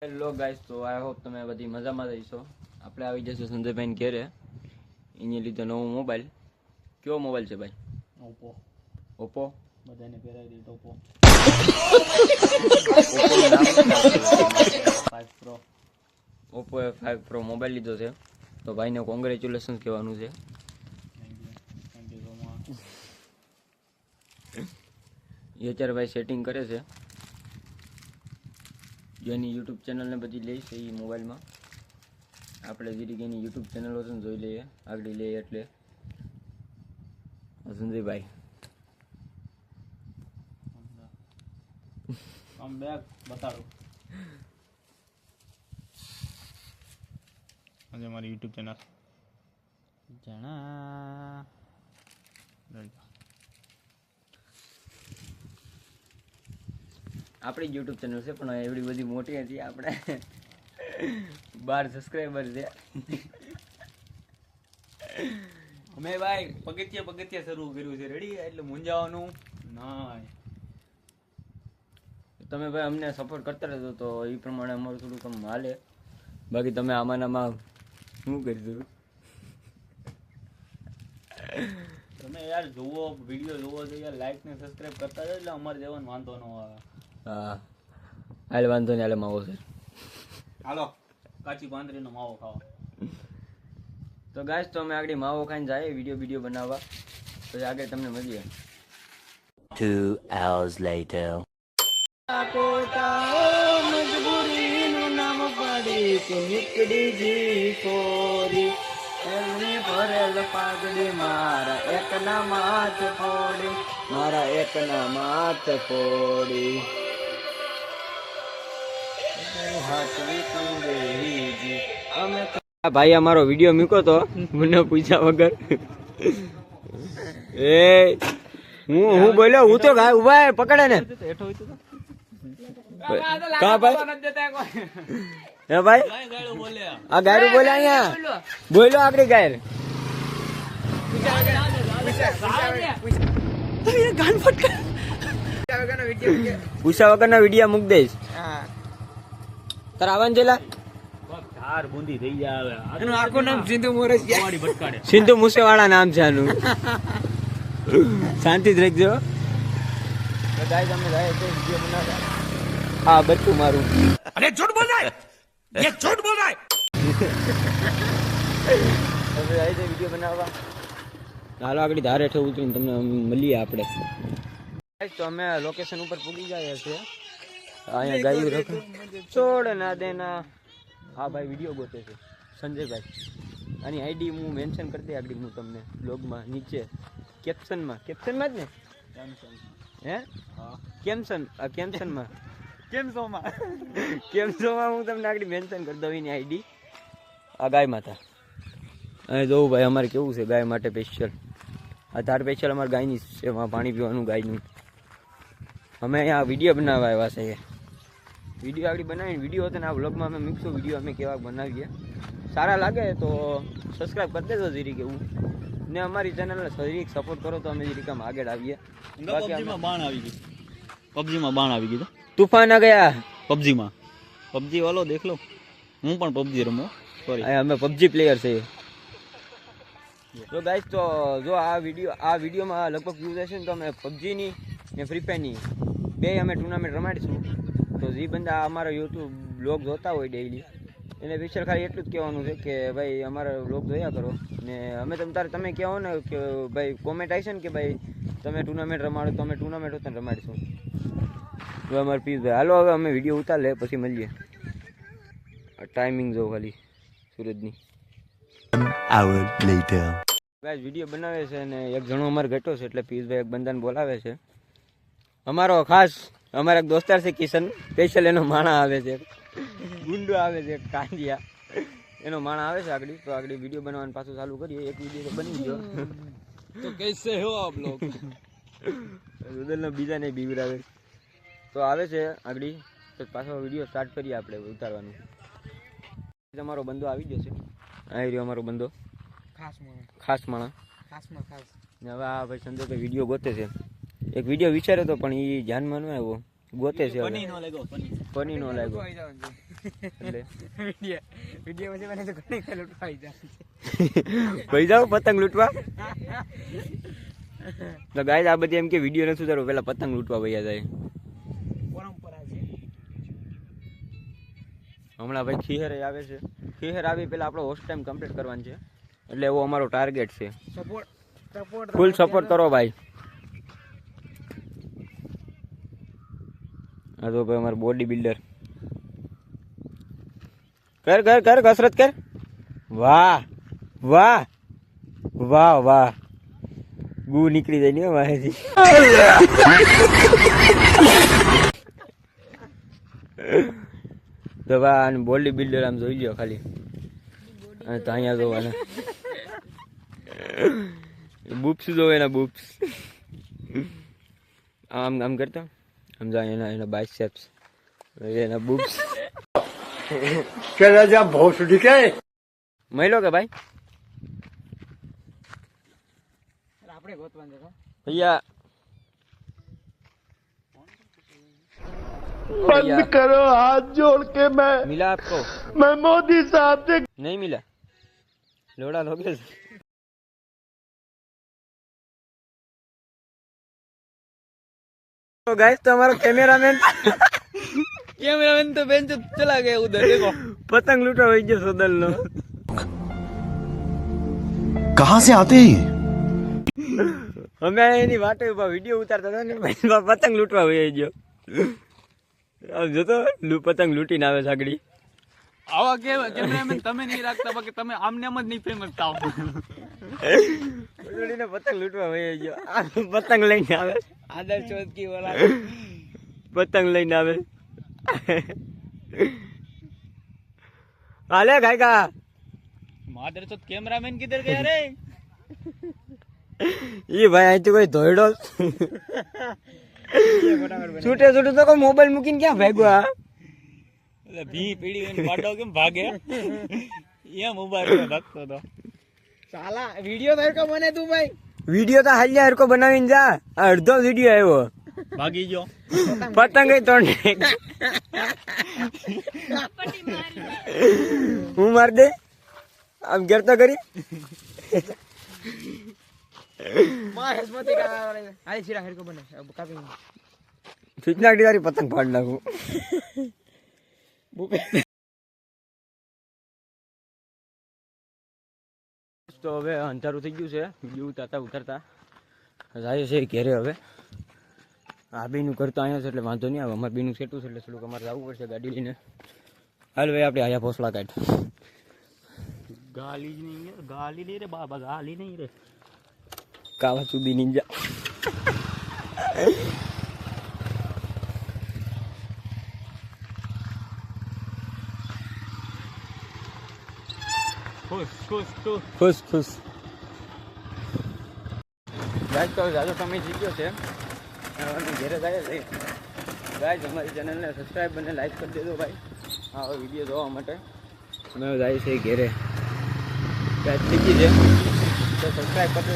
Hello guys, તો I hope તમે બધી મજામાં રહીશો. આપણે આવી જશે સંજયભાઈ ઘેરે. એને લીધે નવો મોબાઈલ. કયો મોબાઈલ છે ભાઈ? ઓપ્પો. બધાને પહેરાવી દીધો Oppo 5 pro. Oppo A5 pro mobile લીધો છે. તો ભાઈને કોંગ્રેચ્યુલેશન કહેવાનું છે. એ અત્યારે ભાઈ સેટિંગ કરે છે. જેની યુટ્યુબ ચેનલને બધી લઈ છે એ મોબાઈલમાં. આપણે જીરી એની યુટ્યુબ ચેનલો છે ને જોઈ લઈએ, આગળ લઈએ. એટલે સંજયભાઈ આમ બેક બતાડો. આજે મારી યુટ્યુબ ચેનલ જણા આપણી યુટ્યુબ ચેનલ છે પણ એવડી બધી મોટી નથી. આપણે 12 સબસ્ક્રાઈબર છે. અમે ભાઈ પગથિયા શરૂ કર્યું છે. રેડી? એટલે મૂંઝાવાનું ના. તમે ભાઈ અમને સપોર્ટ કરતા રહેજો તો એ પ્રમાણે અમારું થોડુંક આમ હાલે. બાકી તમે આમાં શું કરીશું? તમે યાર જોવો, વિડીયો જોવો તો યાર લાઈક ને સબસ્ક્રાઇબ કરતા જાવ એટલે અમારે જવાનું વાંધો ન આવે. હા, હાલ વાંધો નહીં. હાલે માવો છે. હાલો કાચી પાંદરીનો માવો ખાવા. તો ગાઈસ, તો અમે આગળ માવો ખાઈને જાય વિડીયો બનાવવા. પછી આગળ તમને મળીએ. 2 hours later. મજબૂરીનું નામ પાડી કે નીકળી જી કોરી એમની ભરેલ પાઘડી મારા એકના માથ ફોડી, મારા એકના માથ ફોડી. અમે ભાઈ અમારો વિડીયો મૂક્યો તો મને પૂછ્યા વગર. એ હું બોલ્યો, હું તો ગાય ઉભા પકડે ને. કા ભાઈ? હે ભાઈ, આ ગાયરું બોલે અહીંયા બોલો. આગળ ગાયર પૂછા વગર ના વિડીયો મૂક દઈશ. તાર આવવાનું છે? બુંદી થઈ જાય. એનું આખું નામ સિંધુ મોરસિયા, સિંધુ મુસેવાળા નામ છે આનું. શાંતિ જ રાખજો. હા, બચ્ચું મારું. अरे झूठ बोल रहा है, ये झूठ बोल रहा है. વિડીયો બનાવવા હાલો આગળ ધાર હેઠળ ઉતરીને તમને મળીએ આપણે. તો અમે લોકેશન ઉપર પૂગી ગયા છે. અહીંયા ગાયું રખ છોડ ના દેના. હા ભાઈ, વિડીયો ગોતે છે સંજયભાઈ. આની આઈડી હું મેન્શન કરી દે આગળ હું તમને બ્લોગમાં નીચે કેપ્શનમાં જ ને. હે કેપ્શનમાં હું તમને આગળ મેન્શન કરી દઉં એની આઈડી. આ ગાય માતા અહીં જોવું ભાઈ, અમારે કેવું છે ગાય માટે સ્પેશિયલ. આ ધાર સ્પેશિયલ અમારે ગાયની છે, એમાં પાણી પીવાનું ગાયનું. અમે અહીંયા વિડીયો બનાવવા આવ્યા છે. વિડીયો આગળ બનાવીને વિડીયો હતો ને આ વ્લોગમાં અમે મૂકશું. વિડીયો અમે કેવા બનાવીએ, સારા લાગે તો સબસ્ક્રાઈબ કરી દેજો જીરી કેવું ને. અમારી ચેનલને જરીક સપોર્ટ કરો તો અમે જીરીક આમ આગળ આવીએ. પબજીમાં બાણ આવી ગયું. તુફાન આ ગયા પબજી વાલો દેખ લો. હું પણ પબજી રમો. સોરી, અમે પબજી પ્લેયર છે. તો ગાઈસ, તો જો આ વિડીયોમાં લગભગ વ્યૂઝ હશે ને તો અમે પબજીની ને ફ્રી ફાયરની બે અમે ટુર્નામેન્ટ રમાડીશું. તો જે બંદા અમારા યુટ્યુબ બ્લોગ જોતા હોય ડેઈલી એને વિશે ખાલી એટલું જ કહેવાનું છે કે ભાઈ અમારા બ્લોગ જોયા કરો ને. અમે તમે કહો ને કે ભાઈ કોમેન્ટ આવી છે ને કે ભાઈ તમે ટુર્નામેન્ટ રમાડો તો અમે ટુર્નામેન્ટ હોતા રમાડીશું. હવે અમારે પીસ ભાઈ હાલો, હવે અમે વિડીયો ઉતાર લે પછી મળીએ. ટાઈમિંગ જો ખાલી સુરજની. 1 hour later. ગાઈસ, વિડીયો બનાવે છે અને એક જણો અમારે ઘટ્યો છે એટલે પીસભાઈ એક બંદાને બોલાવે છે. અમારો ખાસ અમારા એક દોસ્તાર છે કિશન, સ્પેશિયલ એનો માણા આવે છે, ગુંડો આવે છે કાંડિયા, એનો માણા આવે છે આગળ. તો આગળ વિડીયો બનાવવાનું પાછું ચાલુ કરીએ. એક વિડીયો તો બની ગયો. તો कैसे हो आप लोग? ઉદલનો બીજા નહીં બીવરાવે તો આવે છે આગળ. તો પાછો વિડીયો સ્ટાર્ટ કરીએ આપણે ઉતારવાનું. અમારો બંદો આવી ગયો છે. આવી રહ્યો અમારો બંદો, ખાસ માણા. હવે આ ભાઈ સંજયભાઈ વિડીયો ગોતે છે. એક વિડીયો વિચાર્યો હતો પણ એ ધ્યાનમાં ન આવ્યો. ગોતે છે પની નો લાગ્યો એટલે વિડીયો પછી મને તો ઘણી ખર લૂંટવાઈ જાય ભાઈ જાઓ પતંગ લૂંટવા. તો ગાઈસ આ બધી એમ કે વિડીયો નથી ઉતારવો, પેલા પતંગ લૂંટવા વયા જાય. પરંપરા છે. હમણાં ભાઈ ખીહેર આવે છે. ખીહેર આવી પેલા આપણો હોસ્ટ ટાઈમ કમ્પ્લીટ કરવાનો છે, એટલે એવો અમારો ટાર્ગેટ છે. સપોર્ટ ફૂલ સપોર્ટ કરો ભાઈ. આ તો ભાઈ અમારો બોડી બિલ્ડર. કર કર કર કસરત કર. વાહ વાહ વાહ વાહ. ગુ નીકળી જાય ને મારેથી. તો ભાઈ બોડી બિલ્ડર આમ જોઈ લ્યો ખાલી. અને તો અહીંયા જોવાના બુપ્સ જોવે એના બુપ્સ. આમ આમ કરતો આમ જાય એના એના બાઇસેપ્સ એના બુપ્સ. મહિલો કે ભાઈ આપણે ગોતવાનું છે. ભૈયા बंद करो हाथ जोड़ के मिला आपको मैं मोदी साहब से नहीं मिला लोड़ा लोगे. तो गाइस तो हमारा कैमरामैन तो बेंच चला गया उधर. देखो पतंग लूटा हुई जो सदल नो. कहाँ से आते हैं અમે એની વાટે ઉભા વિડીયો ઉતારતા હતા ને ભાઈ પતંગ લૂંટવા હોય ગયો. આમ જોતો પતંગ લૂંટીને આવે સાગડી. આવા કેમેરામેન તમે નહીં રાખતા, બાકી તમે આમને આમ જ નહીં ફેમસ થાવ. ઉડીને પતંગ લૂંટવા હોય ગયો. આ પતંગ લઈને આવે. આદર ચોદકી વાળા પતંગ લઈને આવે. હાલે કાકા માધર તો કેમેરામેન કિધર ગયા રે? ये भाई અહીંથી કોઈ ધોઈડો છૂટે છૂટે તો કોઈ મોબાઈલ મૂકીને ક્યાં ભાગ્યો? આ એટલે ભી પીડી ને પાડો કેમ ભાગે? એમ મોબાઈલ ભાગતો તો. સાલા વિડિયો થાય કે મને તું ભાઈ વિડીયો તો હાલ્યા હરકો બનાવીને જા. આ અડધો વિડીયો આવ્યો. ભાગી ગયો. પતંગ તોડને હું માર દે આમ ઘેર તો કરી. માં હસમતી કા આલી છીરા હેરકો બને કાપી સૂચના તારી પતંગ ફાડ નાખું. તો હવે અંધારું થઈ ગયું છે. વિડીયો ઉતારતા ઉતારતા જાય છે ઘેરે. હવે આ બેનું ઘર તો અહીંયા છે એટલે વાંધો નહીં આવે. અમારે બેનું સેટું છે એટલે થોડુંક અમારે જવું પડશે ગાડી લઈને. હાલ ભાઈ આપણે આયા ભોસલા કાઢ. ગાલી જ નહીં યાર, ગાલી નહીં રે બાબા, ગાલી નહીં રે. કાવા સુધી નીંજા. ખુશ ખુશ ખુશ. ખુશ ખુશ. ગાઈસ તો જાજો સમય થઈ ગયો છે. અમે ઘરે જાય છે. ગાઈસ અમારી ચેનલને સબસ્ક્રાઈબ અને લાઈક કરી દેજો ભાઈ આ વિડીયો જોવા માટે. અમે જાય છે ઘરે. ગાઈસ થઈ ગઈ છે તો સબસ્ક્રાઈબ કરજો.